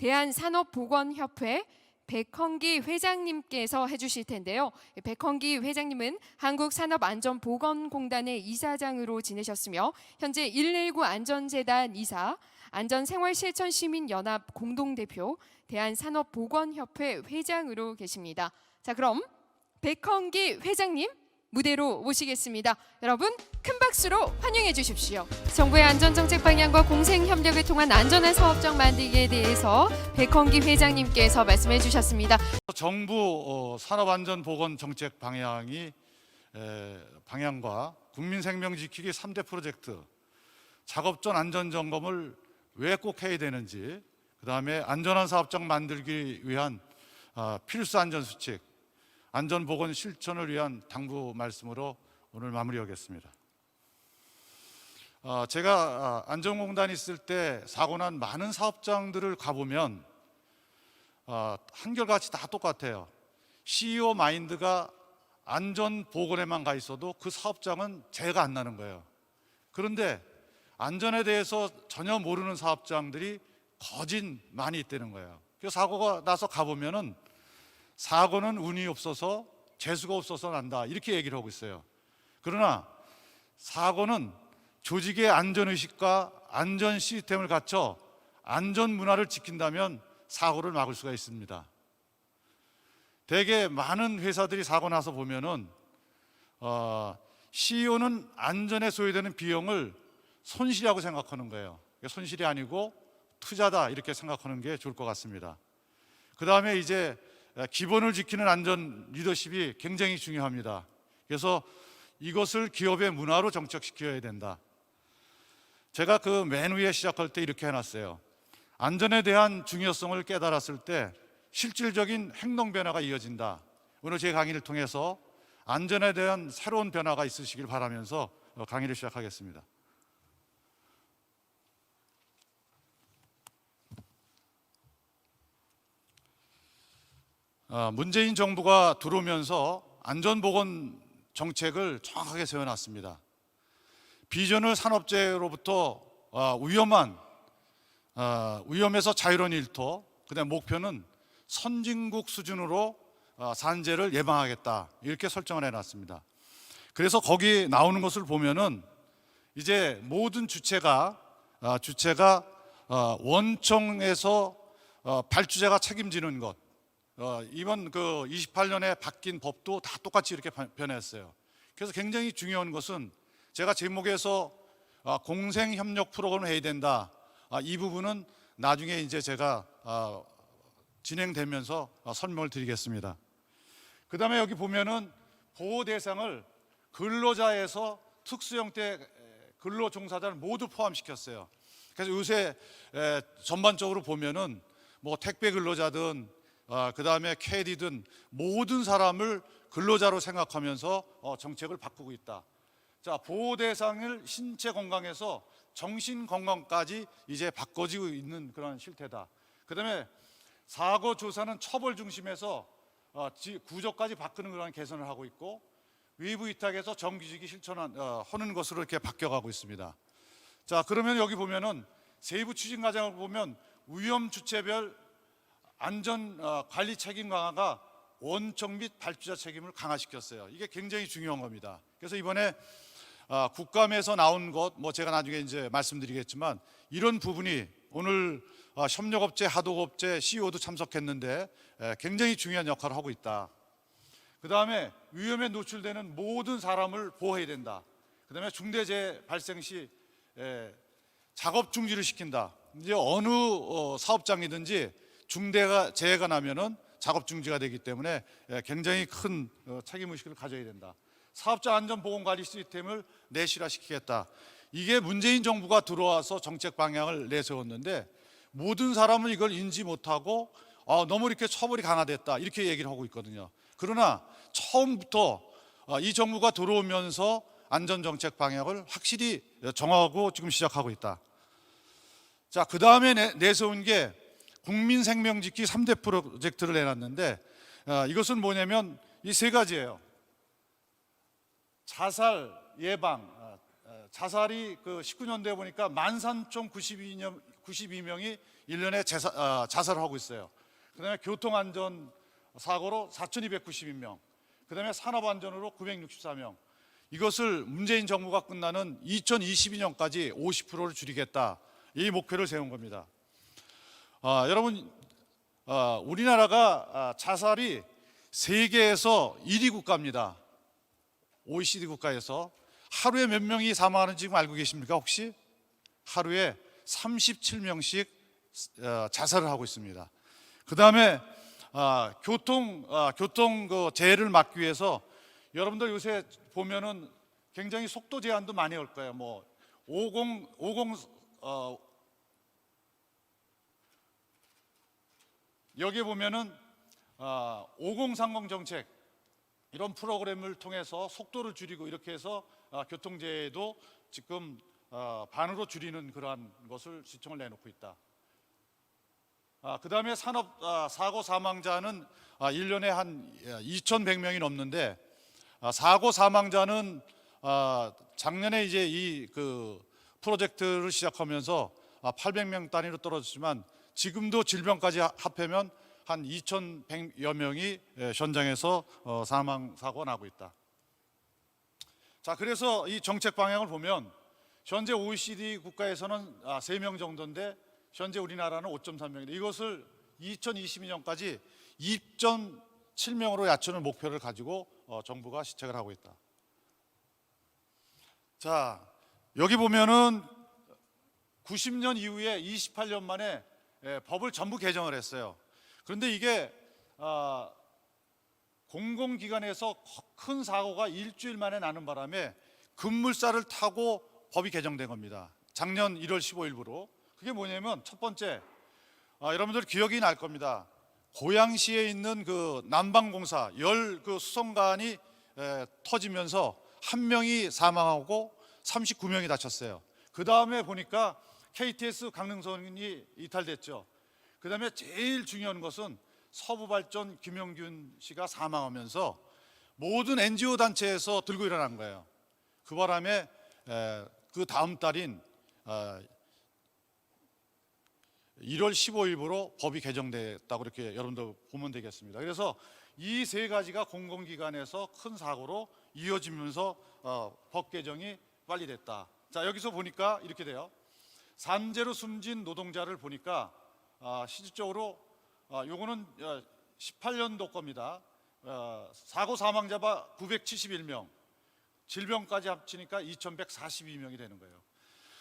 대한산업보건협회 백헌기 회장님께서 해주실 텐데요. 백헌기 회장님은 한국산업안전보건공단의 이사장으로 지내셨으며 현재 119 안전재단 이사, 안전생활실천시민연합 공동대표, 대한산업보건협회 회장으로 계십니다. 자, 그럼 백헌기 회장님 무대로 모시겠습니다. 여러분 큰 박수로 환영해 주십시오. 정부의 안전정책 방향과 공생협력을 통한 안전한 사업장 만들기에 대해서 백헌기 회장님께서 말씀해 주셨습니다. 정부 산업안전보건 정책 방향과 국민생명지키기 3대 프로젝트, 작업 전 안전점검을 왜 꼭 해야 되는지, 그 다음에 안전한 사업장 만들기 위한 필수 안전수칙, 안전보건 실천을 위한 당부 말씀으로 오늘 마무리하겠습니다. 제가 안전공단에 있을 때 사고 난 많은 사업장들을 가보면 한결같이 다 똑같아요. CEO 마인드가 안전보건에만 가 있어도 그 사업장은 재가 안 나는 거예요. 그런데 안전에 대해서 전혀 모르는 사업장들이 거진 많이 있다는 거예요. 그래서 사고가 나서 가보면은 사고는 운이 없어서 재수가 없어서 난다, 이렇게 얘기를 하고 있어요. 그러나 사고는 조직의 안전의식과 안전 시스템을 갖춰 안전 문화를 지킨다면 사고를 막을 수가 있습니다. 대개 많은 회사들이 사고 나서 보면은 CEO는 안전에 소요되는 비용을 손실이라고 생각하는 거예요. 손실이 아니고 투자다, 이렇게 생각하는 게 좋을 것 같습니다. 그 다음에 이제 기본을 지키는 안전 리더십이 굉장히 중요합니다. 그래서 이것을 기업의 문화로 정착시켜야 된다. 제가 그 맨 위에 시작할 때 이렇게 해놨어요. 안전에 대한 중요성을 깨달았을 때 실질적인 행동 변화가 이어진다. 오늘 제 강의를 통해서 안전에 대한 새로운 변화가 있으시길 바라면서 강의를 시작하겠습니다. 문재인 정부가 들어오면서 안전보건 정책을 정확하게 세워놨습니다. 비전을 산업재해로부터 위험에서 자유로운 일터, 그다음 목표는 선진국 수준으로 산재를 예방하겠다, 이렇게 설정을 해놨습니다. 그래서 거기 나오는 것을 보면은 이제 모든 주체가 원청에서 발주자가 책임지는 것, 이번 그 28년에 바뀐 법도 다 똑같이 이렇게 변했어요. 그래서 굉장히 중요한 것은 제가 제목에서 공생협력 프로그램을 해야 된다, 이 부분은 나중에 이제 제가 진행되면서 설명을 드리겠습니다. 그 다음에 여기 보면은 보호 대상을 근로자에서 특수 형태 근로 종사자를 모두 포함시켰어요. 그래서 요새 전반적으로 보면은 뭐 택배 근로자든 그 다음에 캐디든 모든 사람을 근로자로 생각하면서 정책을 바꾸고 있다. 자, 보호 대상을 신체 건강에서 정신 건강까지 이제 바꿔지고 있는 그런 실태다. 그 다음에 사고 조사는 처벌 중심에서 구조까지 바꾸는 그런 개선을 하고 있고, 위부 위탁에서 정규직이 실천하는 것으로 이렇게 바뀌어가고 있습니다. 자, 그러면 여기 보면은 세부 추진 과정을 보면 위험 주체별 안전 관리 책임 강화가 원청 및 발주자 책임을 강화시켰어요. 이게 굉장히 중요한 겁니다. 그래서 이번에 국감에서 나온 것, 뭐 제가 나중에 이제 말씀드리겠지만, 이런 부분이 오늘 협력업체, 하도업체 CEO도 참석했는데 굉장히 중요한 역할을 하고 있다. 그 다음에 위험에 노출되는 모든 사람을 보호해야 된다. 그 다음에 중대재해 발생 시 작업 중지를 시킨다. 이제 어느 사업장이든지 중대재해가 나면은 작업 중지가 되기 때문에 굉장히 큰 책임의식을 가져야 된다. 사업자 안전보건관리 시스템을 내실화시키겠다. 이게 문재인 정부가 들어와서 정책 방향을 내세웠는데, 모든 사람은 이걸 인지 못하고 너무 이렇게 처벌이 강화됐다, 이렇게 얘기를 하고 있거든요. 그러나 처음부터 이 정부가 들어오면서 안전정책 방향을 확실히 정하고 지금 시작하고 있다. 자, 그 다음에 내세운 게 국민생명지키 3대 프로젝트를 내놨는데, 이것은 뭐냐면 이 세 가지예요. 자살 예방, 자살이 그 19년도에 보니까 13,092명이 1년에 자살을 하고 있어요. 그다음에 교통안전 사고로 4,292명, 그다음에 산업안전으로 964명. 이것을 문재인 정부가 끝나는 2022년까지 50%를 줄이겠다, 이 목표를 세운 겁니다. 여러분, 우리나라가 자살이 세계에서 1위 국가입니다. OECD 국가에서. 하루에 몇 명이 사망하는지 지금 알고 계십니까? 혹시? 하루에 37명씩 자살을 하고 있습니다. 그 다음에 교통 그 재해를 막기 위해서 여러분들 요새 보면은 굉장히 속도 제한도 많이 올 거예요. 뭐 50 여기에 보면은 5030 정책, 이런 프로그램을 통해서 속도를 줄이고 이렇게 해서 교통재해도 지금 반으로 줄이는 그러한 것을 지침을 내놓고 있다. 그 다음에 산업 사고 사망자는 1년에 한 2,100명이 넘는데, 사고 사망자는 작년에 이제 이 그 프로젝트를 시작하면서 800명 단위로 떨어졌지만, 지금도 질병까지 합하면 한 2,100여 명이 현장에서 사망 사고가 나고 있다. 자, 그래서 이 정책 방향을 보면 현재 OECD 국가에서는 3명 정도인데, 현재 우리나라는 5.3명인데 이것을 2022년까지 2.7명으로 낮추는 목표를 가지고 정부가 시책을 하고 있다. 자, 여기 보면은 90년 이후에 28년 만에 법을 전부 개정을 했어요. 그런데 이게 공공기관에서 큰 사고가 일주일 만에 나는 바람에 급물살을 타고 법이 개정된 겁니다. 작년 1월 15일부로. 그게 뭐냐면, 첫 번째, 여러분들 기억이 날 겁니다. 고양시에 있는 그 난방공사 열 그 수송관이 터지면서 1명이 사망하고 39명이 다쳤어요. 그 다음에 보니까 KTX 강릉선이 이탈됐죠. 그 다음에 제일 중요한 것은 서부발전 김영균 씨가 사망하면서 모든 NGO 단체에서 들고 일어난 거예요. 그 바람에 그 다음 달인 1월 15일부로 법이 개정됐다고 이렇게 여러분들 보면 되겠습니다. 그래서 이 세 가지가 공공기관에서 큰 사고로 이어지면서 법 개정이 빨리 됐다. 자, 여기서 보니까 이렇게 돼요. 산재로 숨진 노동자를 보니까 실질적으로 요거는 18년도 겁니다. 사고 사망자가 971명, 질병까지 합치니까 2,142명이 되는 거예요.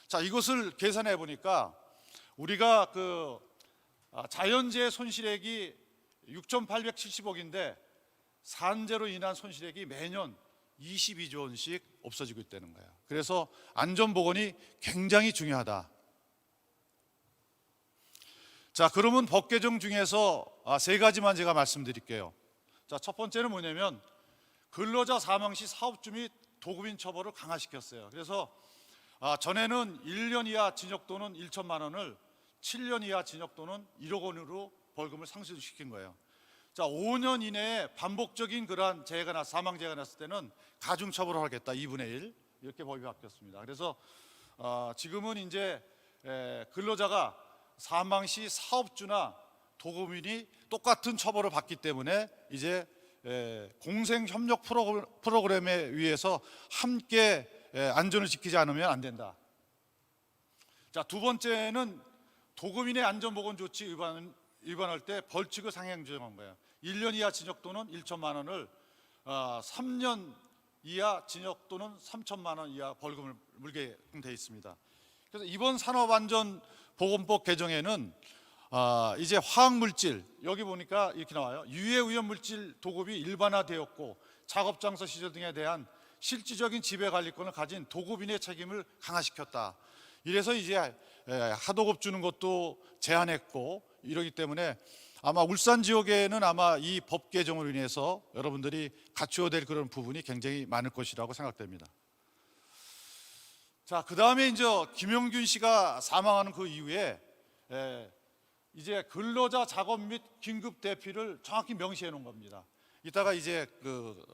자, 이것을 계산해 보니까 우리가 그 자연재해 손실액이 6,870억인데 산재로 인한 손실액이 매년 22조 원씩 없어지고 있다는 거예요. 그래서 안전보건이 굉장히 중요하다. 자, 그러면 법 개정 중에서 세 가지만 제가 말씀드릴게요. 자, 첫 번째는 뭐냐면, 근로자 사망 시 사업주 및 도급인 처벌을 강화시켰어요. 그래서 전에는 1년 이하 징역 또는 1천만 원을 7년 이하 징역 또는 1억 원으로 벌금을 상승시킨 거예요. 자, 5년 이내에 반복적인 그러한 재해가 사망재해가 났을 때는 가중처벌을 하겠다. 2분의 1 이렇게 법이 바뀌었습니다. 그래서 지금은 이제 근로자가 사망 시 사업주나 도급인이 똑같은 처벌을 받기 때문에 이제 공생협력 프로그램에 의해서 함께 안전을 지키지 않으면 안 된다. 자, 두 번째는 도급인의 안전보건 조치 위반할 때 벌칙을 상향 조정한 거예요. 1년 이하 징역 또는 1천만 원을 3년 이하 징역 또는 3천만 원 이하 벌금을 물게 돼 있습니다. 그래서 이번 산업안전보건법 개정에는 이제 화학물질, 여기 보니까 이렇게 나와요. 유해오염물질 도급이 일반화되었고 작업장소 시설 등에 대한 실질적인 지배관리권을 가진 도급인의 책임을 강화시켰다. 이래서 이제 하도급 주는 것도 제한했고, 이러기 때문에 아마 울산 지역에는 아마 이 법 개정으로 인해서 여러분들이 갖추어야 될 그런 부분이 굉장히 많을 것이라고 생각됩니다. 자, 그 다음에 이제 김영균 씨가 사망하는 그 이후에 이제 근로자 작업 및 긴급 대피를 정확히 명시해 놓은 겁니다. 이따가 이제 그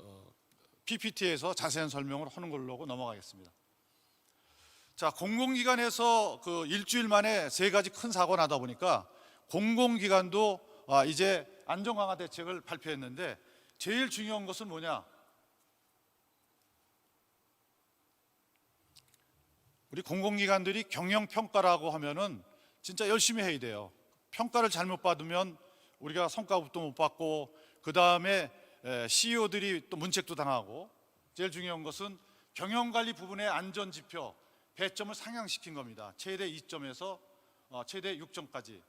PPT에서 자세한 설명을 하는 걸로 넘어가겠습니다. 자, 공공기관에서 그 일주일 만에 세 가지 큰 사고 나다 보니까 공공기관도 이제 안전 강화 대책을 발표했는데 제일 중요한 것은 뭐냐? 우리 공공기관들이 경영평가라고 하면은 진짜 열심히 해야 돼요. 평가를 잘못 받으면 우리가 성과급도 못 받고, 그 다음에 CEO들이 또 문책도 당하고, 제일 중요한 것은 경영관리 부분의 안전지표 배점을 상향시킨 겁니다. 최대 2점에서 최대 6점까지.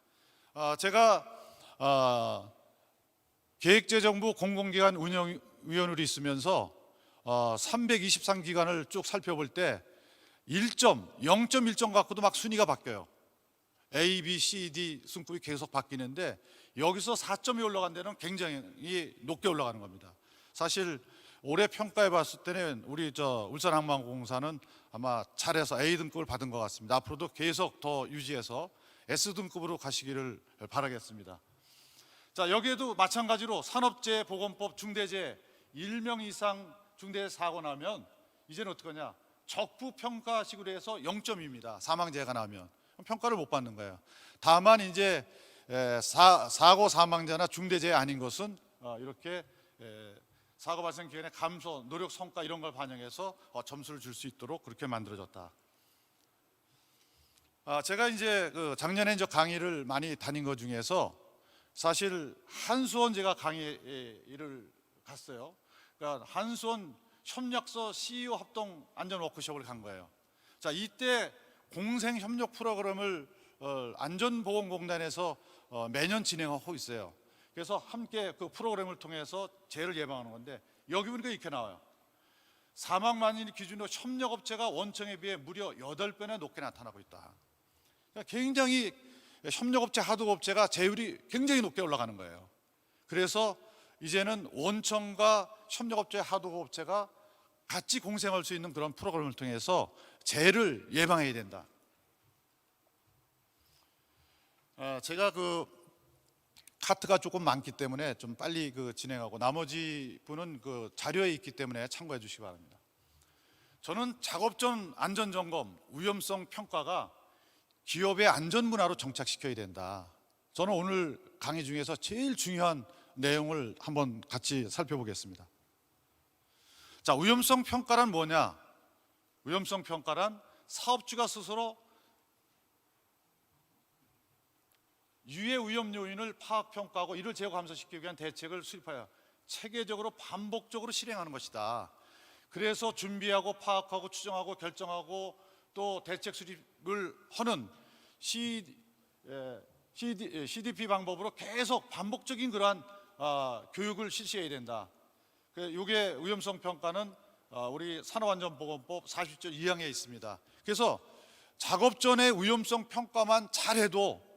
제가 계획재정부 공공기관 운영위원으로 있으면서 323기관을 쭉 살펴볼 때 1점, 0.1점 갖고도 막 순위가 바뀌어요. A, B, C, D 순급이 계속 바뀌는데 여기서 4점이 올라간 데는 굉장히 높게 올라가는 겁니다. 사실 올해 평가해 봤을 때는 우리 울산항만공사는 아마 잘해서 A 등급을 받은 것 같습니다. 앞으로도 계속 더 유지해서 S 등급으로 가시기를 바라겠습니다. 자, 여기에도 마찬가지로 산업재해보건법 중대재해 1명 이상 중대재해 사고 나면 이제는 어떻게 하냐? 적부평가식으로 해서 0점입니다. 사망재해가 나면 평가를 못 받는 거예요. 다만 이제 사고 사망자나 중대재해 아닌 것은 이렇게 사고 발생 기간의 감소, 노력 성과 이런 걸 반영해서 점수를 줄 수 있도록 그렇게 만들어졌다. 제가 이제 작년에 이제 강의를 많이 다닌 것 중에서 사실 한수원 제가 강의를 갔어요. 그러니까 한수원 협력서 CEO 합동 안전 워크숍을 간 거예요. 자, 이때 공생 협력 프로그램을 안전보건공단에서 매년 진행하고 있어요. 그래서 함께 그 프로그램을 통해서 재해를 예방하는 건데 여기 보니까 이렇게 나와요. 사망 만일 기준으로 협력업체가 원청에 비해 무려 8배나 높게 나타나고 있다. 그러니까 굉장히 협력업체, 하도업체가 재율이 굉장히 높게 올라가는 거예요. 그래서 이제는 원청과 협력업체, 하도업체가 같이 공생할 수 있는 그런 프로그램을 통해서 재해를 예방해야 된다. 제가 카트가 조금 많기 때문에 좀 빨리 진행하고 나머지 분은 자료에 있기 때문에 참고해 주시기 바랍니다. 저는 작업 전 안전 점검, 위험성 평가가 기업의 안전 문화로 정착시켜야 된다. 저는 오늘 강의 중에서 제일 중요한 내용을 한번 같이 살펴보겠습니다. 자, 위험성 평가란 뭐냐? 위험성 평가란 사업주가 스스로 유해 위험 요인을 파악 평가하고 이를 제거 감소시키기 위한 대책을 수립하여 체계적으로 반복적으로 실행하는 것이다. 그래서 준비하고 파악하고 추정하고 결정하고 또 대책 수립을 하는 CDP 방법으로 계속 반복적인 그러한 교육을 실시해야 된다. 이게 위험성 평가는 우리 산업안전보건법 40조 2항에 있습니다. 그래서 작업 전에 위험성 평가만 잘해도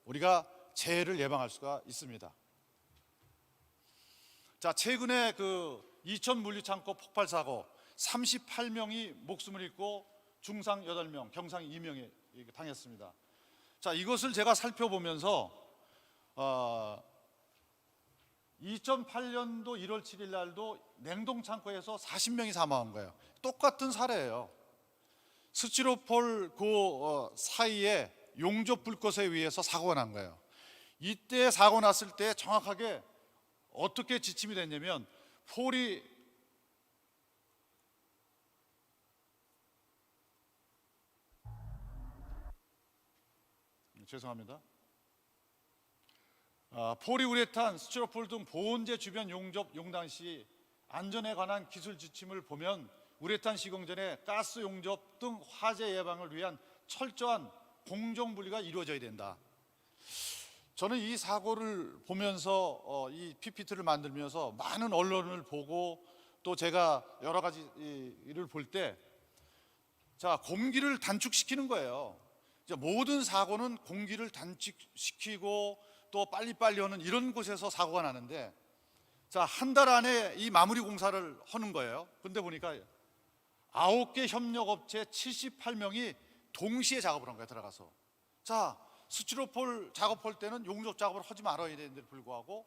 우리가 재해를 예방할 수가 있습니다. 자, 최근에 이천 물류창고 폭발 사고 38명이 목숨을 잃고 중상 8명, 경상 2명이 당했습니다. 자, 이것을 제가 살펴보면서 2008년도 1월 7일 날도 냉동창고에서 40명이 사망한 거예요. 똑같은 사례예요. 스티로폴 사이에 용접 불꽃에 의해서 사고가 난 거예요. 이때 사고 났을 때 정확하게 어떻게 지침이 됐냐면 죄송합니다. 포리우레탄, 스티로폴 등 보온재 주변 용접 용당 시 안전에 관한 기술 지침을 보면 우레탄 시공 전에 가스 용접 등 화재 예방을 위한 철저한 공정 분리가 이루어져야 된다. 저는 이 사고를 보면서 이 PPT를 만들면서 많은 언론을 보고 또 제가 여러 가지 일을 볼 때 자, 공기를 단축시키는 거예요. 모든 사고는 공기를 단축시키고 또 빨리빨리 하는 이런 곳에서 사고가 나는데 자, 한 달 안에 이 마무리 공사를 하는 거예요. 근데 보니까 9개 협력업체 78명이 동시에 작업을 한 거예요. 들어가서. 자, 스티로폴 작업할 때는 용접 작업을 하지 말아야 되는데도 불구하고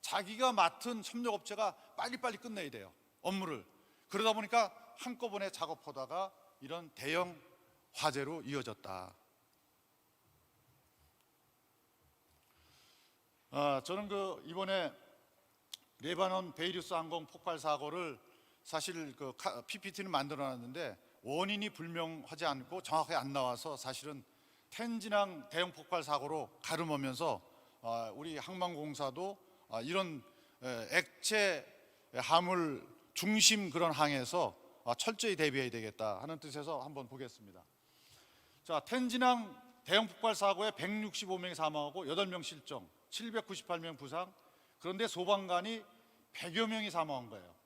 자기가 맡은 협력업체가 빨리빨리 끝내야 돼요. 업무를. 그러다 보니까 한꺼번에 작업하다가 이런 대형 화재로 이어졌다. 저는 이번에 레바논 베이루스 항공 폭발 사고를 사실 PPT는 만들어놨는데 원인이 불명하지 않고 정확하게 안 나와서 사실은 텐진항 대형 폭발 사고로 가름하면서 우리 항만공사도 이런 액체 화물 중심 그런 항에서 철저히 대비해야 되겠다 하는 뜻에서 한번 보겠습니다. 자, 텐진항 대형 폭발 사고에 165명이 사망하고 8명 실종, 798명 부상. 그런데 소방관이 100여 명이 사망한 거예요.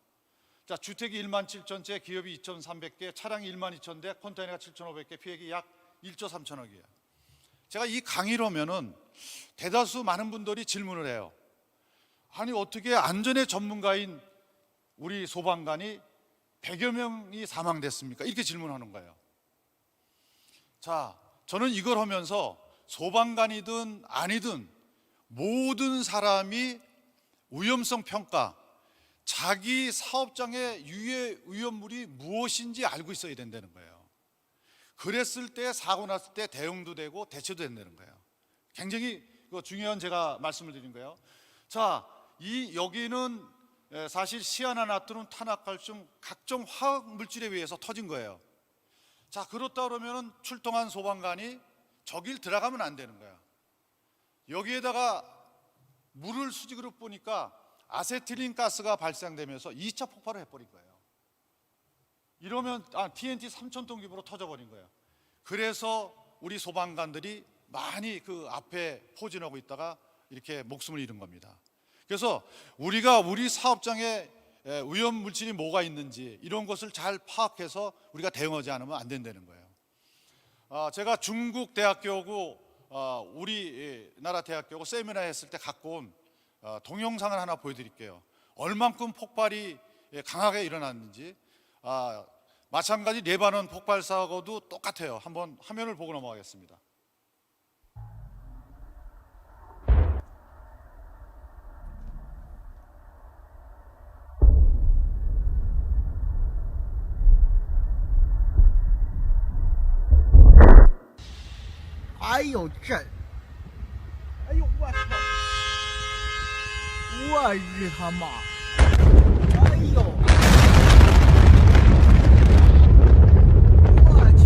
자, 주택이 1만 7천 채, 기업이 2,300개, 차량이 1만 2천 대, 컨테이너가 7,500개, 피해액이 약 1조 3천억이에요. 제가 이 강의로면은 대다수 많은 분들이 질문을 해요. 아니 어떻게 안전의 전문가인 우리 소방관이 100여 명이 사망됐습니까? 이렇게 질문하는 거예요. 자, 저는 이걸 하면서 소방관이든 아니든 모든 사람이 위험성 평가, 자기 사업장의 유해 위험물이 무엇인지 알고 있어야 된다는 거예요. 그랬을 때 사고 났을 때 대응도 되고 대처도 된다는 거예요. 굉장히 중요한 제가 말씀을 드린 거예요. 자, 여기는 사실 시아나나트륨, 탄화칼슘 각종 화학 물질에 의해서 터진 거예요. 자, 그렇다 그러면 출동한 소방관이 저길 들어가면 안 되는 거야. 여기에다가 물을 수직으로 보니까 아세틸린 가스가 발생되면서 2차 폭발을 해버린 거예요. 이러면 TNT 3,000톤 규모로 터져버린 거예요. 그래서 우리 소방관들이 많이 그 앞에 포진하고 있다가 이렇게 목숨을 잃은 겁니다. 그래서 우리가 우리 사업장에 위험 물질이 뭐가 있는지 이런 것을 잘 파악해서 우리가 대응하지 않으면 안 된다는 거예요. 제가 중국 대학교하고 우리나라 대학교하고 세미나 했을 때 갖고 온 동영상을 하나 보여드릴게요. 얼만큼 폭발이 강하게 일어났는지. 마찬가지 레바논 폭발 사고도 똑같아요. 한번 화면을 보고 넘어가겠습니다.哎呦这，哎呦我操！我日他妈！哎呦！我去！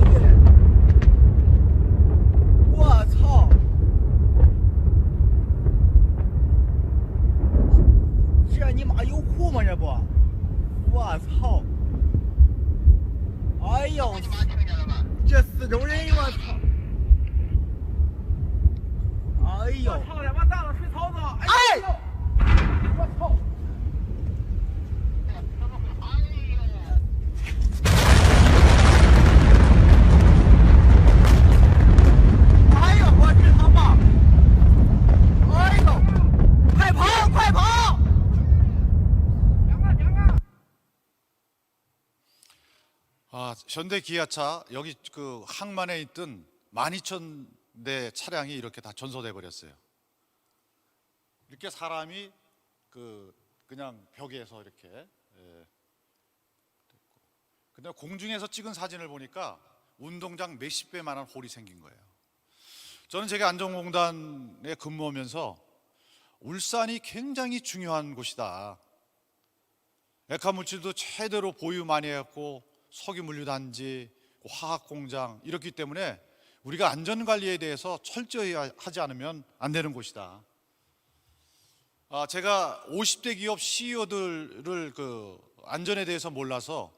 我操！这你妈有库吗？这不？我操！哎呦！这四周人，我操！哎呦！我操！他妈大了水槽子！哎呦！我操！哎呦！我日他妈！哎呦！快跑！快跑！ 현대 기아차 여기 그 항만에 있던 12,000대 차량이 이렇게 다 전소돼 버렸어요. 이렇게 사람이 그냥 벽에서 이렇게 됐고. 근데 공중에서 찍은 사진을 보니까 운동장 몇십 배만한 홀이 생긴 거예요. 저는 제가 안전공단에 근무하면서 울산이 굉장히 중요한 곳이다. 액화 물질도 최대로 보유 많이 했고 석유 물류단지, 화학공장 이렇기 때문에 우리가 안전관리에 대해서 철저히 하지 않으면 안 되는 곳이다. 제가 50대 기업 CEO들을 안전에 대해서 몰라서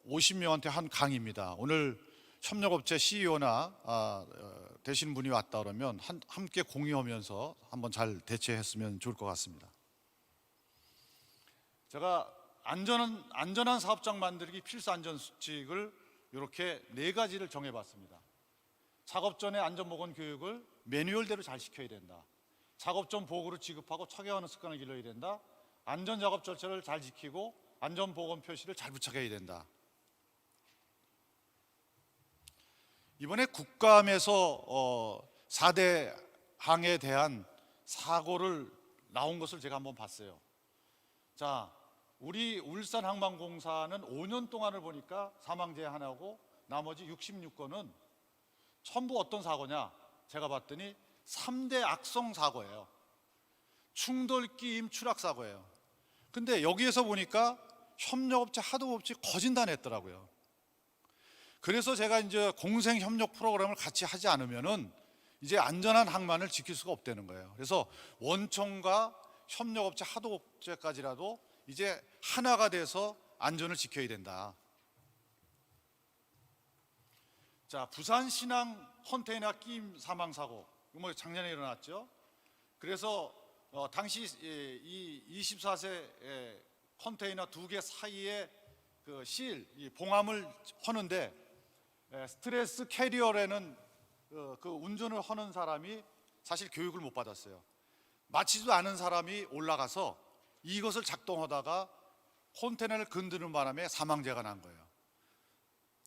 50명한테 한 강의입니다. 오늘 협력업체 CEO나 되시는 분이 왔다 그러면 함께 공유하면서 한번 잘 대처했으면 좋을 것 같습니다. 제가 안전한 사업장 만들기 필수 안전 수칙을 이렇게 4가지를 정해봤습니다. 작업 전에 안전보건 교육을 매뉴얼대로 잘 시켜야 된다. 작업 전 보고를 지급하고 착용하는 습관을 길러야 된다. 안전작업 절차를 잘 지키고 안전보건 표시를 잘 부착해야 된다. 이번에 국감에서 4대 항에 대한 사고를 나온 것을 제가 한번 봤어요. 자, 우리 울산항만공사는 5년 동안을 보니까 사망재해 하나고 나머지 66건은 전부 어떤 사고냐? 제가 봤더니 3대 악성 사고예요. 충돌 끼임 추락 사고예요. 근데 여기에서 보니까 협력업체, 하도업체 거진단했더라고요. 그래서 제가 이제 공생 협력 프로그램을 같이 하지 않으면은 이제 안전한 항만을 지킬 수가 없다는 거예요. 그래서 원청과 협력업체, 하도업체까지라도 이제 하나가 돼서 안전을 지켜야 된다. 자, 부산 신항 컨테이너 끼임 사망 사고, 뭐 작년에 일어났죠. 그래서 당시 이 24세 컨테이너 2개 사이에 그 이 봉함을 허는데 스트레스 캐리어라는 그 운전을 하는 사람이 사실 교육을 못 받았어요. 마치지도 않은 사람이 올라가서 이것을 작동하다가 컨테이너를 건드는 바람에 사망자가 난 거예요.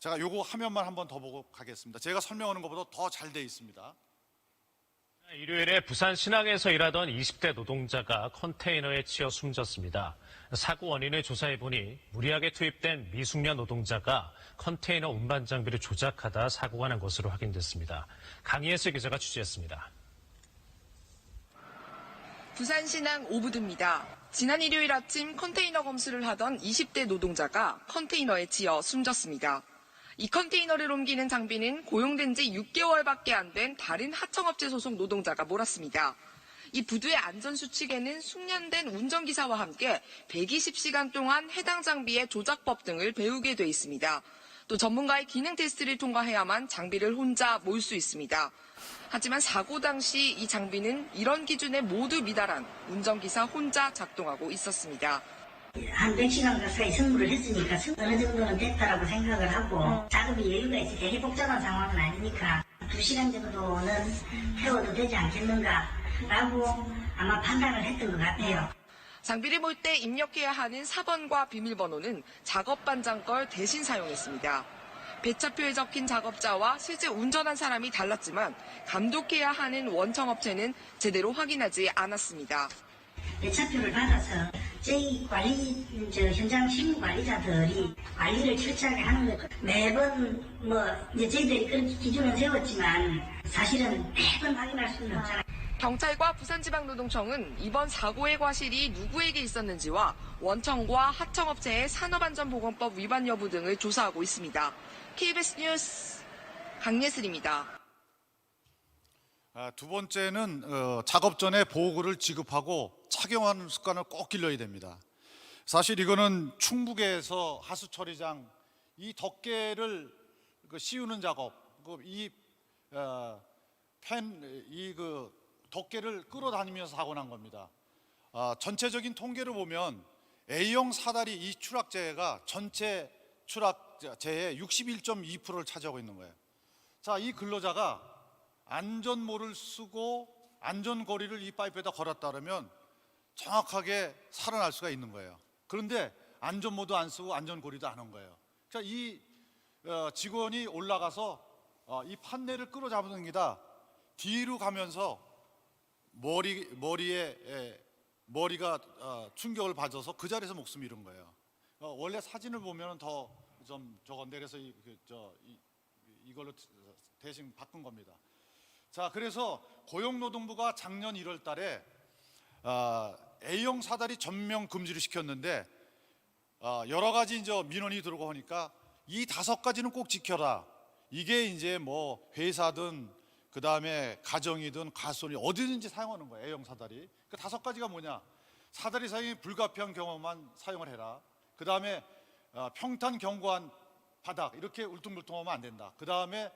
제가 요거 화면만 한번 더 보고 가겠습니다. 제가 설명하는 것보다 더 잘 돼 있습니다. 일요일에 부산 신항에서 일하던 20대 노동자가 컨테이너에 치여 숨졌습니다. 사고 원인을 조사해보니 무리하게 투입된 미숙련 노동자가 컨테이너 운반 장비를 조작하다 사고가 난 것으로 확인됐습니다. 강희애슬 기자가 취재했습니다. 부산 신항 오부드입니다. 지난 일요일 아침 컨테이너 검수를 하던 20대 노동자가 컨테이너에 치여 숨졌습니다. 이 컨테이너를 옮기는 장비는 고용된 지 6개월밖에 안 된 다른 하청업체 소속 노동자가 몰았습니다. 이 부두의 안전수칙에는 숙련된 운전기사와 함께 120시간 동안 해당 장비의 조작법 등을 배우게 돼 있습니다. 또 전문가의 기능 테스트를 통과해야만 장비를 혼자 몰 수 있습니다. 하지만 사고 당시 이 장비는 이런 기준에 모두 미달한 운전기사 혼자 작동하고 있었습니다. 한 100시간 가까이 승무를 했으니까 어느 정도는 됐다라고 생각을 하고 작업이 여유가 있어 되게 복잡한 상황은 아니니까 2시간 정도는 태워도 되지 않겠는가라고 아마 판단을 했던 것 같아요. 장비를 몰 때 입력해야 하는 사번과 비밀번호는 작업반장 걸 대신 사용했습니다. 배차표에 적힌 작업자와 실제 운전한 사람이 달랐지만 감독해야 하는 원청업체는 제대로 확인하지 않았습니다. 배차표를 받아서 저희 현장 실무 관리자들이 관리를 철저하게 하는 거죠. 매번 이제 저희들이 그런 기준을 세웠지만 사실은 매번 확인할 수는 없잖아요. 경찰과 부산지방노동청은 이번 사고의 과실이 누구에게 있었는지와 원청과 하청업체의 산업안전보건법 위반 여부 등을 조사하고 있습니다. KBS 뉴스 강예슬입니다. 두 번째는 작업 전에 보호구를 지급하고 착용하는 습관을 꼭 길러야 됩니다. 사실 이거는 충북에서 하수처리장 이 덮개를 씌우는 작업, 덮개를 끌어다니면서 사고 난 겁니다. 전체적인 통계를 보면 A형 사다리 이 추락재해가 전체 추락재해의 61.2%를 차지하고 있는 거예요. 자, 이 근로자가 안전모를 쓰고 안전거리를 이 파이프에다 걸었다 그러면 정확하게 살아날 수가 있는 거예요. 그런데 안전모도 안 쓰고 안전고리도 안 한 거예요. 자, 이 직원이 올라가서 이 판넬을 끌어잡습니다. 뒤로 가면서 머리가 충격을 받아서 그 자리에서 목숨을 잃은 거예요. 원래 사진을 보면 더 좀 저건데 그래서 이걸로 대신 바꾼 겁니다. 자, 그래서 고용노동부가 작년 1월 달에 A형 사다리 전면 금지를 시켰는데 여러 가지 이제 민원이 들어오고 하니까 이 5가지는 꼭 지켜라. 이게 이제 뭐 회사든 그 다음에 가정이든 가수니 어디든지 사용하는 거예요. A형 사다리. 그 5가지가 뭐냐? 사다리 사용이 불가피한 경우만 사용을 해라. 그 다음에 평탄 견고한 바닥 이렇게 울퉁불퉁하면 안 된다. 그 다음에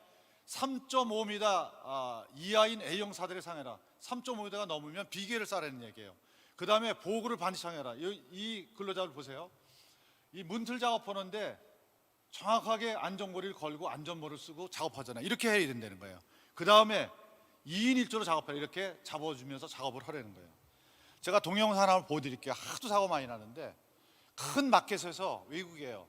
3.5m 이하인 A형 사다리 사용해라. 3.5m가 넘으면 비계를 싸라는 얘기예요. 그 다음에 보호구를 반드시 사용해라. 이 근로자를 보세요. 이 문틀 작업하는데 정확하게 안전고리를 걸고 안전모를 쓰고 작업하잖아요. 이렇게 해야 된다는 거예요. 그 다음에 2인 1조로 작업해라. 이렇게 잡아주면서 작업을 하라는 거예요. 제가 동영상 하나 보여드릴게요. 하도 사고 많이 나는데 큰 마켓에서 외국이에요.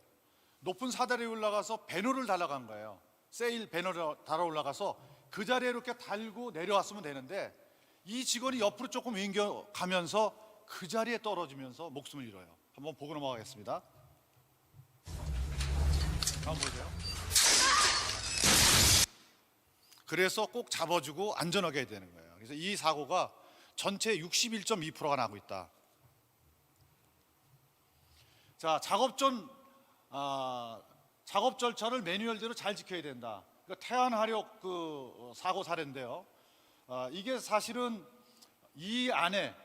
높은 사다리에 올라가서 배너를 달아간 거예요. 세일 배너를 달아 올라가서 그 자리에 이렇게 달고 내려왔으면 되는데 이 직원이 옆으로 조금 옮겨가면서 그 자리에 떨어지면서 목숨을 잃어요. 한번 보고 넘어가겠습니다. 한번 보세요. 그래서 꼭 잡아주고 안전하게 해야 되는 거예요. 그래서 이 사고가 전체 61.2%가 나고 있다. 자, 작업 절차를 매뉴얼대로 잘 지켜야 된다. 그러니까 태안화력 사고 사례인데요. 이게 사실은 이 안에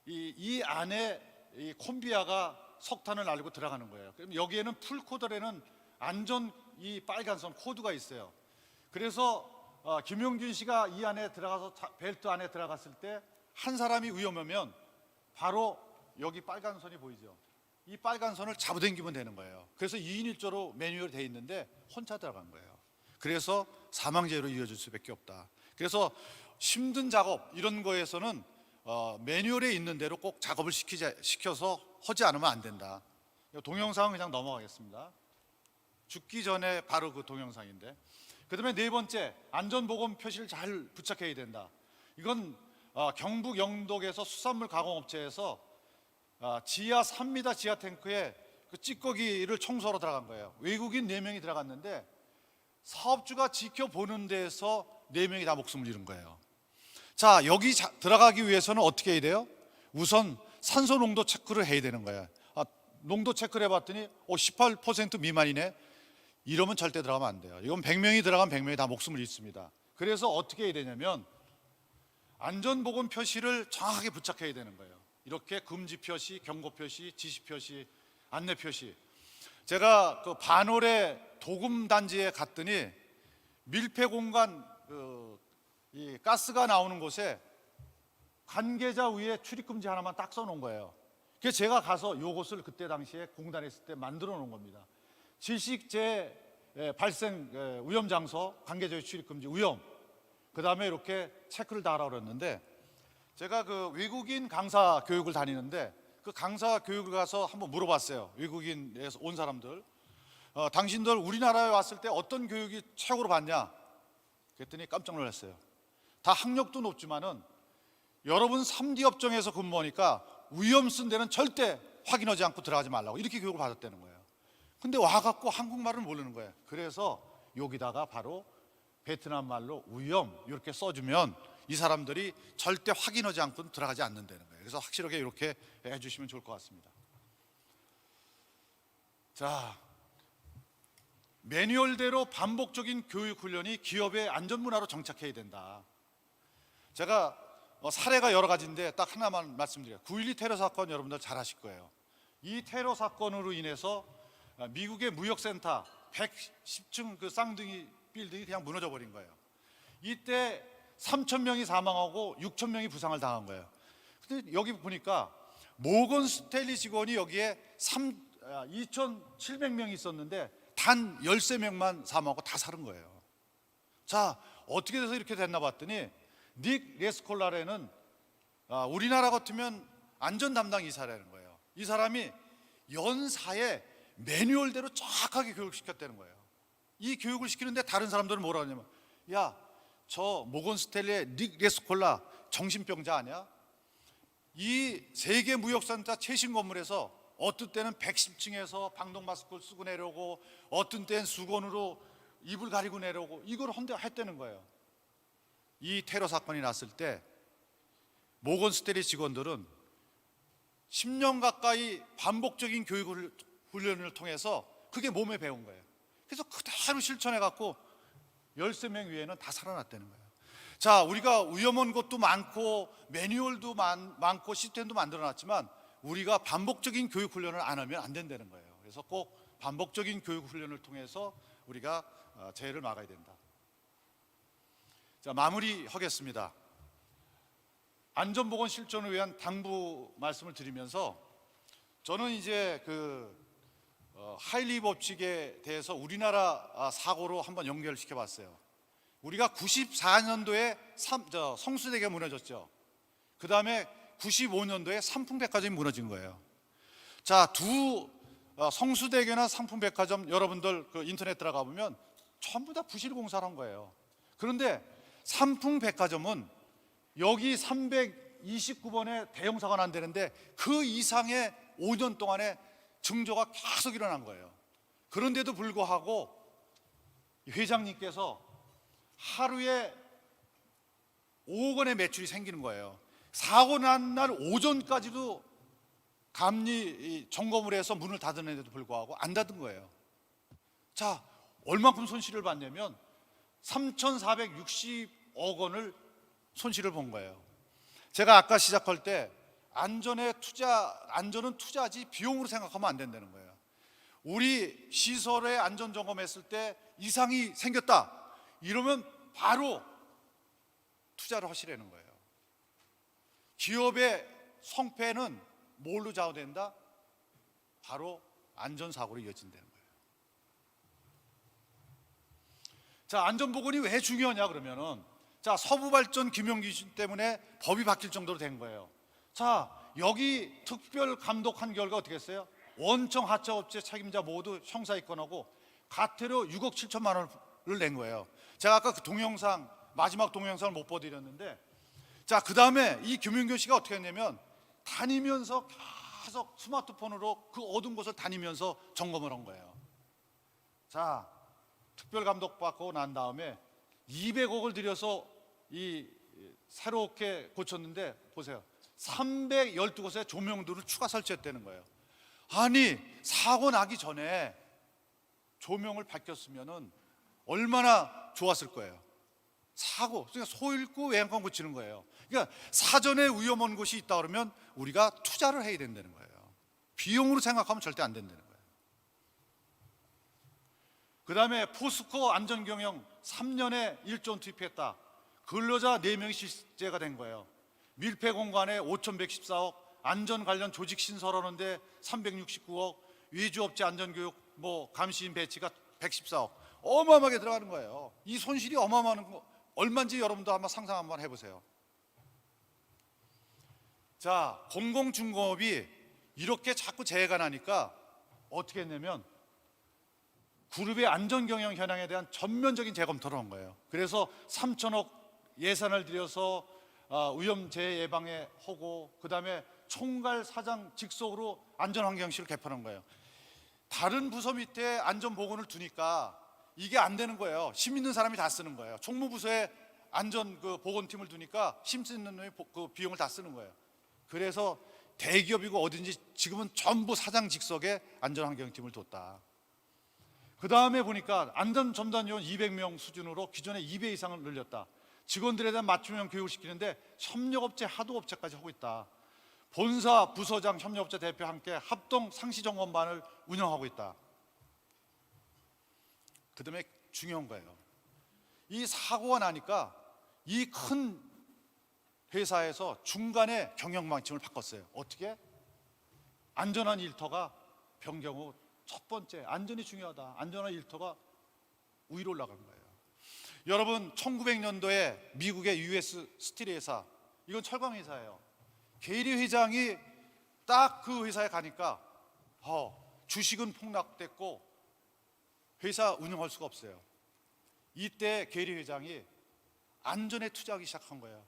이 콤비아가 석탄을 날리고 들어가는 거예요. 그럼 여기에는 풀코드라는 안전 이 빨간 선 코드가 있어요. 그래서 김용균 씨가 이 안에 들어가서 벨트 안에 들어갔을 때 한 사람이 위험하면 바로 여기 빨간 선이 보이죠. 이 빨간 선을 잡아당기면 되는 거예요. 그래서 2인 1조로 매뉴얼이 돼 있는데 혼자 들어간 거예요. 그래서 사망재로 이어질 수밖에 없다. 그래서 힘든 작업 이런 거에서는 매뉴얼에 있는 대로 꼭 작업을 시켜서 하지 않으면 안 된다. 동영상은 그냥 넘어가겠습니다. 죽기 전에 바로 그 동영상인데, 그다음에 네 번째, 안전보건 표시를 잘 부착해야 된다. 이건 경북 영덕에서 수산물 가공업체에서 지하 3m 지하 탱크에 그 찌꺼기를 청소하러 들어간 거예요. 외국인 4명이 들어갔는데 사업주가 지켜보는 데에서 4명이 다 목숨을 잃은 거예요. 자, 여기 들어가기 위해서는 어떻게 해야 돼요? 우선 산소 농도 체크를 해야 되는 거예요. 농도 체크를 해봤더니 18% 미만이네. 이러면 절대 들어가면 안 돼요. 이건 100명이 들어가면 100명이 다 목숨을 잃습니다. 그래서 어떻게 해야 되냐면 안전보건 표시를 정확하게 부착해야 되는 거예요. 이렇게 금지 표시, 경고 표시, 지시 표시, 안내 표시. 제가 그 반월에 도금 단지에 갔더니 밀폐 공간 이 가스가 나오는 곳에 관계자 위에 출입 금지 하나만 딱 써놓은 거예요. 그래서 제가 가서 요것을 그때 당시에 공단했을 때 만들어 놓은 겁니다. 질식재 발생 위험 장소, 관계자의 출입 금지 위험. 그 다음에 이렇게 체크를 다 하라고 그랬는데, 제가 그 외국인 강사 교육을 다니는데 그 강사 교육을 가서 한번 물어봤어요. 외국인에서 온 사람들, 당신들 우리나라에 왔을 때 어떤 교육이 최고로 받냐? 그랬더니 깜짝 놀랐어요. 다 학력도 높지만은 여러분 3D 업종에서 근무하니까 위험성 데는 절대 확인하지 않고 들어가지 말라고 이렇게 교육을 받았다는 거예요. 근데 와갖고 한국말을 모르는 거예요. 그래서 여기다가 바로 베트남 말로 위험 이렇게 써주면 이 사람들이 절대 확인하지 않고는 들어가지 않는다는 거예요. 그래서 확실하게 이렇게 해주시면 좋을 것 같습니다. 자, 매뉴얼대로 반복적인 교육 훈련이 기업의 안전 문화로 정착해야 된다. 제가 사례가 여러 가지인데 딱 하나만 말씀드려요. 9.12 테러 사건 여러분들 잘 아실 거예요. 이 테러 사건으로 인해서 미국의 무역센터 110층 그 쌍둥이 빌딩이 그냥 무너져 버린 거예요. 이때 3,000명이 사망하고 6,000명이 부상을 당한 거예요. 근데 여기 보니까 모건 스탠리 직원이 여기에 2,700명이 있었는데 단 13명만 사망하고 다 살은 거예요. 자, 어떻게 돼서 이렇게 됐나 봤더니 닉 레스콜라라는 우리나라 같으면 안전 담당 이사라는 거예요. 이 사람이 연사에 매뉴얼대로 정확하게 교육시켰다는 거예요. 이 교육을 시키는데 다른 사람들은 뭐라 하냐면, 야, 저 모건 스탠리의 닉 레스콜라 정신병자 아니야? 이 세계 무역센터 최신 건물에서 어떤 때는 110층에서 방독 마스크를 쓰고 내려오고 어떤 때는 수건으로 입을 가리고 내려오고 이걸 했다는 거예요. 이 테러 사건이 났을 때 모건 스탠리 직원들은 10년 가까이 반복적인 교육 훈련을 통해서 그게 몸에 배운 거예요. 그래서 그대로 실천해 갖고 13명 위에는 다 살아났다는 거예요. 자, 우리가 위험한 것도 많고 매뉴얼도 많고 시스템도 만들어놨지만 우리가 반복적인 교육 훈련을 안 하면 안 된다는 거예요. 그래서 꼭 반복적인 교육 훈련을 통해서 우리가 재해를 막아야 된다. 자, 마무리하겠습니다. 안전보건 실천을 위한 당부 말씀을 드리면서 저는 이제 하일리 법칙에 대해서 우리나라 사고로 한번 연결시켜 봤어요. 우리가 94년도에 성수대교가 무너졌죠. 그 다음에 95년도에 삼풍백화점이 무너진 거예요. 자, 성수대교나 삼풍백화점 여러분들 인터넷 들어가 보면 전부 다 부실 공사를 한 거예요. 그런데 삼풍백화점은 여기 329번에 대형 사고가 난다는데 그 이상의 5년 동안에 증조가 계속 일어난 거예요. 그런데도 불구하고 회장님께서 하루에 5억 원의 매출이 생기는 거예요. 사고 난 날 오전까지도 감리 점검을 해서 문을 닫았는데도 불구하고 안 닫은 거예요. 자, 얼만큼 손실을 봤냐면 3,460억 원을 손실을 본 거예요. 제가 아까 시작할 때 안전은 투자지 비용으로 생각하면 안 된다는 거예요. 우리 시설에 안전 점검했을 때 이상이 생겼다 이러면 바로 투자를 하시라는 거예요. 기업의 성패는 뭘로 좌우된다? 바로 안전사고로 이어진다는 거예요. 자, 안전보건이 왜 중요하냐 그러면은, 자, 서부발전 김용기준 때문에 법이 바뀔 정도로 된 거예요. 자, 여기 특별 감독한 결과 어떻게 했어요? 원청 하청업체 책임자 모두 형사 입건하고 과태료 6억 7천만 원을 낸 거예요. 제가 아까 그 동영상, 마지막 동영상을 못 보여드렸는데, 자, 그 다음에 이 김용균 씨가 어떻게 했냐면 다니면서 계속 스마트폰으로 그 어두운 곳을 다니면서 점검을 한 거예요. 자, 특별 감독 받고 난 다음에 200억을 들여서 이 새롭게 고쳤는데 보세요. 312곳에 조명들을 추가 설치했다는 거예요. 아니, 사고 나기 전에 조명을 밝혔으면은 얼마나 좋았을 거예요. 사고, 그러니까 소 잃고 외양간 고치는 거예요. 그러니까 사전에 위험한 곳이 있다 그러면 우리가 투자를 해야 된다는 거예요. 비용으로 생각하면 절대 안 된다는 거예요. 그 다음에 포스코 안전경영 3년에 1조 원 투입했다. 근로자 4명이 실제가 된 거예요. 밀폐 공간에 5,114억, 안전 관련 조직 신설하는데 369억, 외주업체 안전교육 감시인 배치가 114억, 어마어마하게 들어가는 거예요. 이 손실이 어마어마한 거 얼마인지 여러분도 한번 상상 한번 해보세요. 자, 공공중공업이 이렇게 자꾸 재해가 나니까 어떻게 했냐면 그룹의 안전경영 현황에 대한 전면적인 재검토를 한 거예요. 그래서 3천억 예산을 들여서 위험재해 예방에 하고, 그 다음에 총괄 사장 직속으로 안전환경실을 개편한 거예요. 다른 부서 밑에 안전보건을 두니까 이게 안 되는 거예요. 심 있는 사람이 다 쓰는 거예요. 총무부서에 안전 보건팀을 두니까 심 쓰는 놈이 그 비용을 다 쓰는 거예요. 그래서 대기업이고 어딘지 지금은 전부 사장 직속에 안전환경팀을 뒀다. 그 다음에 보니까 안전전담요원 200명 수준으로 기존에 2배 이상을 늘렸다. 직원들에 대한 맞춤형 교육을 시키는데 협력업체, 하도업체까지 하고 있다. 본사, 부서장, 협력업체 대표 함께 합동 상시점검반을 운영하고 있다. 그 다음에 중요한 거예요. 이 사고가 나니까 이 큰 회사에서 중간에 경영방침을 바꿨어요. 어떻게? 안전한 일터가 변경 후 첫 번째, 안전이 중요하다. 안전한 일터가 위로 올라간 거예요. 여러분, 1900년도에 미국의 US 스틸 회사, 이건 철강 회사예요. 게리 회장이 딱 그 회사에 가니까 주식은 폭락됐고 회사 운영할 수가 없어요. 이때 게리 회장이 안전에 투자하기 시작한 거예요.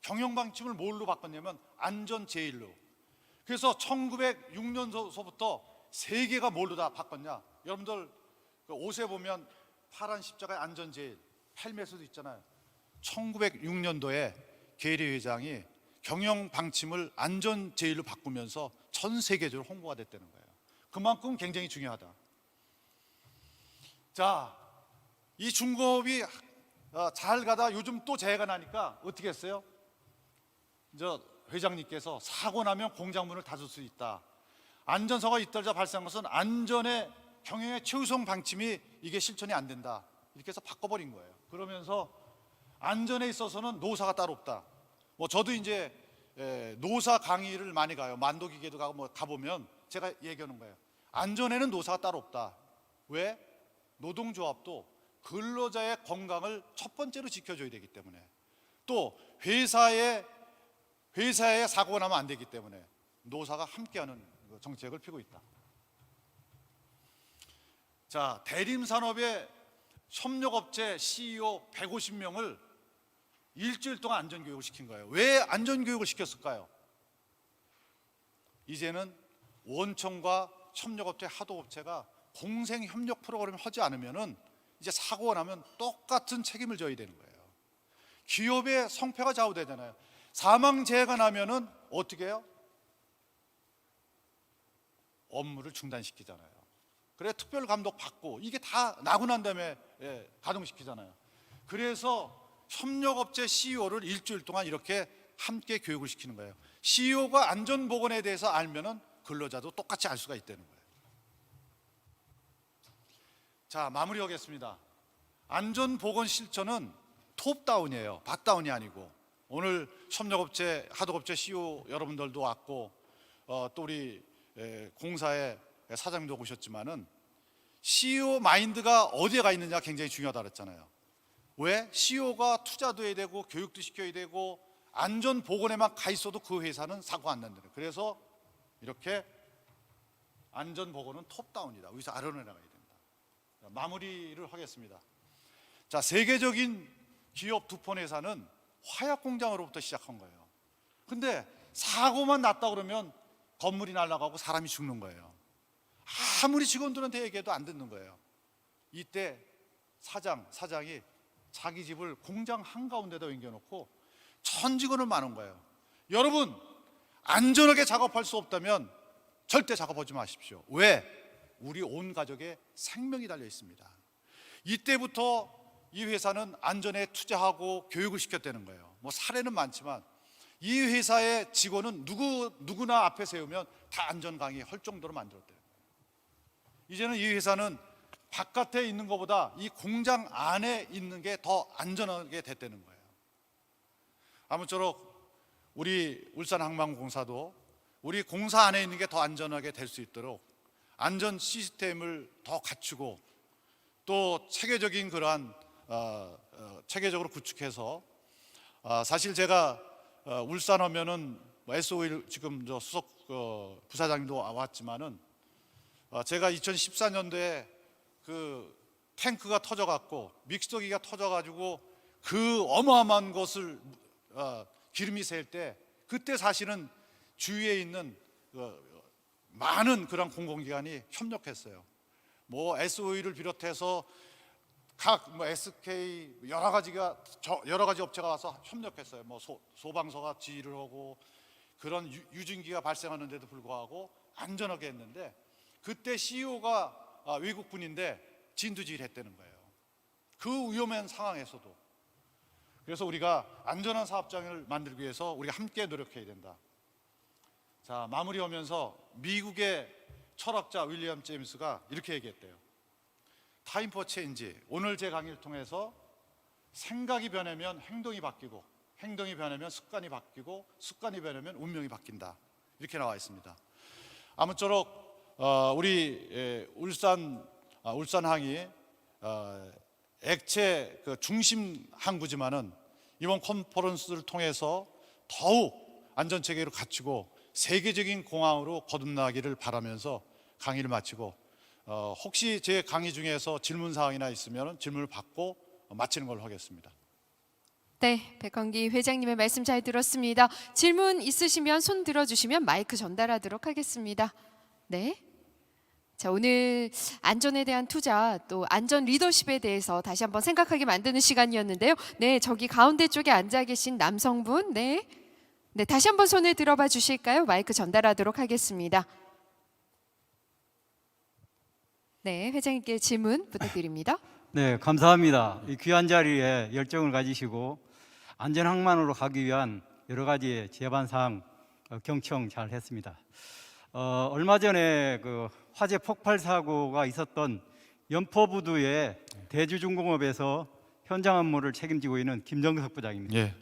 경영 방침을 뭘로 바꿨냐면 안전 제일로. 그래서 1906년서부터 세계가 뭘로 다 바꿨냐? 여러분들 그 옷에 보면 파란 십자가의 안전 제일, 헬멧도 있잖아요. 1906년도에 게리 회장이 경영 방침을 안전 제일로 바꾸면서 전 세계적으로 홍보가 됐다는 거예요. 그만큼 굉장히 중요하다. 자, 이 중공업이 잘 가다 요즘 또 재해가 나니까 어떻게 했어요? 회장님께서 사고 나면 공장 문을 닫을 수 있다. 안전사고가 잇따르자 발생한 것은 안전의 경영의 최우선 방침이 이게 실천이 안 된다. 이렇게 해서 바꿔버린 거예요. 그러면서 안전에 있어서는 노사가 따로 없다. 저도 이제 노사 강의를 많이 가요. 만도기계도 가고 가보면 제가 얘기하는 거예요. 안전에는 노사가 따로 없다. 왜? 노동조합도 근로자의 건강을 첫 번째로 지켜줘야 되기 때문에, 또 회사에 사고가 나면 안 되기 때문에 노사가 함께하는 정책을 펴고 있다. 자, 대림산업의 협력업체 CEO 150명을 일주일 동안 안전교육을 시킨 거예요. 왜 안전교육을 시켰을까요? 이제는 원청과 협력업체, 하도업체가 공생협력 프로그램을 하지 않으면은 이제 사고가 나면 똑같은 책임을 져야 되는 거예요. 기업의 성패가 좌우되잖아요. 사망재해가 나면은 어떻게 해요? 업무를 중단시키잖아요. 그래 특별 감독 받고 이게 다 나고 난 다음에 가동시키잖아요. 그래서 협력업체 CEO를 일주일 동안 이렇게 함께 교육을 시키는 거예요. CEO가 안전보건에 대해서 알면은 근로자도 똑같이 알 수가 있다는 거예요. 자, 마무리하겠습니다. 안전보건 실천은 톱다운이에요. 밭다운이 아니고. 오늘 협력업체, 하도업체 CEO 여러분들도 왔고 또 우리 공사의 사장님도 오셨지만은 CEO 마인드가 어디에 가 있느냐 굉장히 중요하다 그랬잖아요. 왜? CEO가 투자도 해야 되고 교육도 시켜야 되고 안전보건에만 가 있어도 그 회사는 사고 안 난다는 거예요. 그래서 이렇게 안전보건은 톱다운이다. 여기서 아래로 나가야 된다. 마무리를 하겠습니다. 자, 세계적인 기업 두폰 회사는 화약 공장으로부터 시작한 거예요. 근데 사고만 났다 그러면 건물이 날아가고 사람이 죽는 거예요. 아무리 직원들한테 얘기해도 안 듣는 거예요. 이때 사장이 자기 집을 공장 한가운데다 옮겨놓고 전 직원을 많은 거예요. 여러분, 안전하게 작업할 수 없다면 절대 작업하지 마십시오. 왜? 우리 온 가족의 생명이 달려 있습니다. 이때부터 이 회사는 안전에 투자하고 교육을 시켰다는 거예요. 뭐 사례는 많지만 이 회사의 직원은 누구나 앞에 세우면 다 안전 강의 할 정도로 만들었대요. 이제는 이 회사는 바깥에 있는 것보다 이 공장 안에 있는 게 더 안전하게 됐다는 거예요. 아무쪼록 우리 울산항만공사도 우리 공사 안에 있는 게 더 안전하게 될 수 있도록 안전 시스템을 더 갖추고 또 체계적인 그러한 체계적으로 구축해서 사실 제가 울산 하면은 SO일 지금 저 수석 부사장님도 왔지만은 제가 2014년도에 그 탱크가 터져갖고 믹서기가 터져가지고 그 어마어마한 것을 기름이 셀 때 그때 사실은 주위에 있는 많은 그런 공공기관이 협력했어요. 뭐 SOE를 비롯해서 각 뭐 SK 여러 가지 업체가 와서 협력했어요. 뭐 소방서가 지휘를 하고 그런 유증기가 발생하는데도 불구하고 안전하게 했는데 그때 CEO가 외국 분인데 진두지휘를 했다는 거예요. 그 위험한 상황에서도. 그래서 우리가 안전한 사업장을 만들기 위해서 우리가 함께 노력해야 된다. 자, 마무리하면서 미국의 철학자 윌리엄 제임스가 이렇게 얘기했대요. 타임 포 체인지. 오늘 제 강의를 통해서 생각이 변하면 행동이 바뀌고 행동이 변하면 습관이 바뀌고 습관이 변하면 운명이 바뀐다. 이렇게 나와 있습니다. 아무쪼록 우리 울산항이 액체 그 중심 항구지만은 이번 컨퍼런스를 통해서 더욱 안전 체계를 갖추고 세계적인 공항으로 거듭나기를 바라면서 강의를 마치고 혹시 제 강의 중에서 질문 사항이나 있으면 질문을 받고 마치는 걸로 하겠습니다. 네, 백헌기 회장님의 말씀 잘 들었습니다. 질문 있으시면 손 들어주시면 마이크 전달하도록 하겠습니다. 네. 자, 오늘 안전에 대한 투자 또 안전 리더십에 대해서 다시 한번 생각하게 만드는 시간이었는데요. 네, 저기 가운데 쪽에 앉아 계신 남성분, 네, 다시 한번 손을 들어봐 주실까요? 마이크 전달하도록 하겠습니다. 네, 회장님께 질문 부탁드립니다. 네, 감사합니다. 이 귀한 자리에 열정을 가지시고 안전항만으로 가기 위한 여러 가지 제반 사항 경청 잘 했습니다. 얼마 전에 그 화재 폭발 사고가 있었던 연포부두의 대주중공업에서 현장 업무를 책임지고 있는 김정석 부장입니다. 예.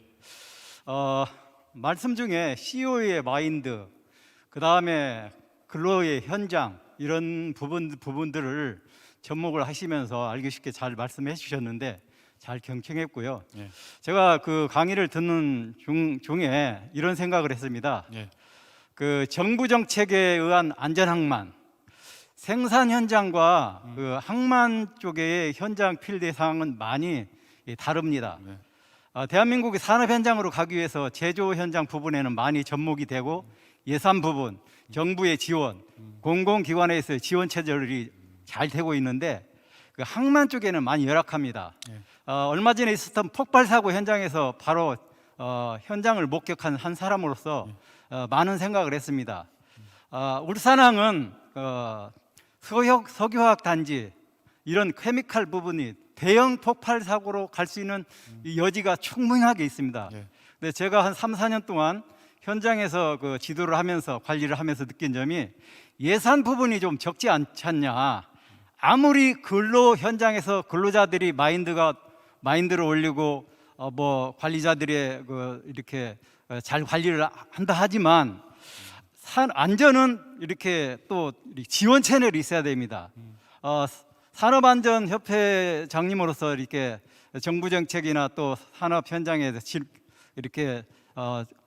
말씀 중에 CEO의 마인드, 그 다음에 근로의 현장 이런 부분들을 접목을 하시면서 알기 쉽게 잘 말씀해 주셨는데 잘 경청했고요. 예. 제가 그 강의를 듣는 중에 이런 생각을 했습니다. 예. 그 정부 정책에 의한 안전항만, 생산 현장과 그 항만 쪽의 현장 필드 상황은 많이 다릅니다. 네. 대한민국의 산업 현장으로 가기 위해서 제조 현장 부분에는 많이 접목이 되고 예산 부분, 정부의 지원, 공공기관에서의 지원 체제들이 잘 되고 있는데 그 항만 쪽에는 많이 열악합니다. 얼마 전에 있었던 폭발 사고 현장에서 바로 현장을 목격한 한 사람으로서 많은 생각을 했습니다. 울산항은 석유화학 단지 이런 케미칼 부분이 대형 폭발 사고로 갈 수 있는 이 여지가 충분하게 있습니다. 근데 제가 한 3, 4년 동안 현장에서 그 지도를 하면서 관리를 하면서 느낀 점이 예산 부분이 좀 적지 않지 않냐. 아무리 근로 현장에서 근로자들이 마인드를 올리고 뭐 관리자들의 이렇게 잘 관리를 한다 하지만 안전은 이렇게 또 지원 채널이 있어야 됩니다. 산업안전협회장님으로서 이렇게 정부 정책이나 또 산업 현장에서 이렇게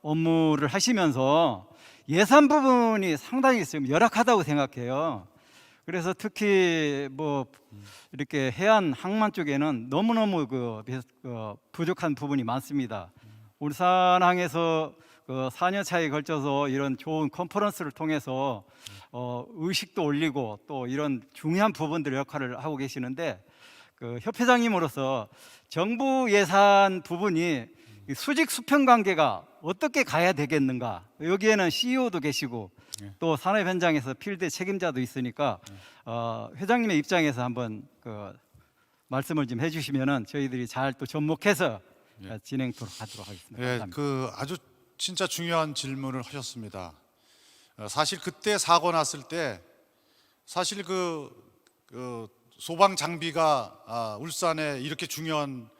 업무를 하시면서 예산 부분이 상당히 좀 열악하다고 생각해요. 그래서 특히 뭐 이렇게 해안 항만 쪽에는 너무너무 부족한 부분이 많습니다. 울산항에서 4년 차에 걸쳐서 이런 좋은 컨퍼런스를 통해서 의식도 올리고 또 이런 중요한 부분들의 역할을 하고 계시는데 그 협회장님으로서 정부 예산 부분이 수직 수평 관계가 어떻게 가야 되겠는가. 여기에는 CEO도 계시고 또 산업 현장에서 필드 책임자도 있으니까 회장님의 입장에서 한번 말씀을 좀 해주시면은 저희들이 잘 또 접목해서 진행토록 하도록 하겠습니다. 예, 감사합니다. 아주 진짜 중요한 질문을 하셨습니다. 사실 그때 사고 났을 때 사실 소방 장비가 울산에 이렇게 중요한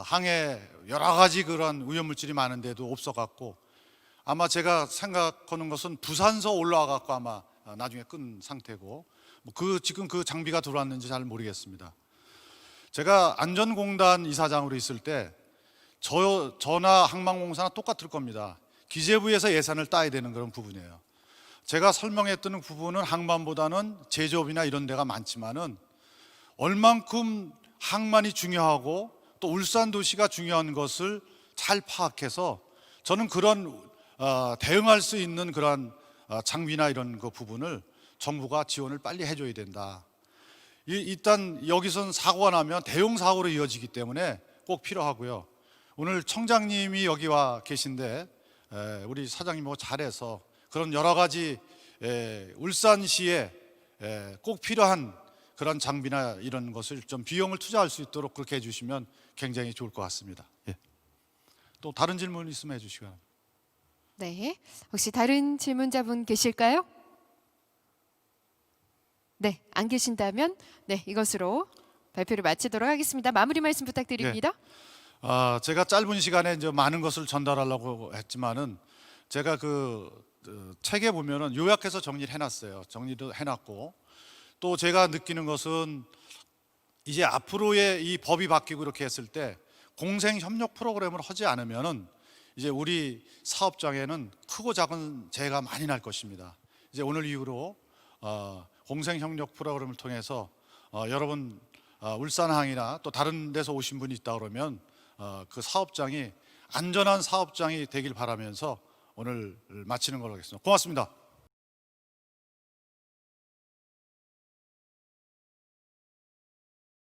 항에 여러 가지 그런 오염물질이 많은데도 없어갖고 아마 제가 생각하는 것은 부산서 올라와갖고 아마 나중에 끈 상태고 지금 그 장비가 들어왔는지 잘 모르겠습니다. 제가 안전공단 이사장으로 있을 때 저나 항만공사나 똑같을 겁니다. 기재부에서 예산을 따야 되는 그런 부분이에요. 제가 설명했던 부분은 항만보다는 제조업이나 이런 데가 많지만은 얼만큼 항만이 중요하고 또 울산도시가 중요한 것을 잘 파악해서 저는 그런 대응할 수 있는 그런 장비나 이런 그 부분을 정부가 지원을 빨리 해줘야 된다. 일단 여기선 사고가 나면 대형 사고로 이어지기 때문에 꼭 필요하고요. 오늘 청장님이 여기 와 계신데 우리 사장님하고 잘해서 그런 여러 가지 울산시에 꼭 필요한 그런 장비나 이런 것을 좀 비용을 투자할 수 있도록 그렇게 해주시면 굉장히 좋을 것 같습니다. 예. 또 다른 질문 있으면 해주시기 바랍니다. 네, 혹시 다른 질문자분 계실까요? 네, 안 계신다면 네, 이것으로 발표를 마치도록 하겠습니다. 마무리 말씀 부탁드립니다. 제가 짧은 시간에 이제 많은 것을 전달하려고 했지만은 제가 책에 보면은 요약해서 정리를 해놨어요. 정리도 해놨고 또 제가 느끼는 것은 이제 앞으로의 이 법이 바뀌고 이렇게 했을 때 공생 협력 프로그램을 하지 않으면은 이제 우리 사업장에는 크고 작은 재해가 많이 날 것입니다. 이제 오늘 이후로 공생 협력 프로그램을 통해서 여러분 울산항이나 또 다른 데서 오신 분이 있다 그러면 그 사업장이 안전한 사업장이 되길 바라면서 오늘 마치는 걸로 하겠습니다. 고맙습니다.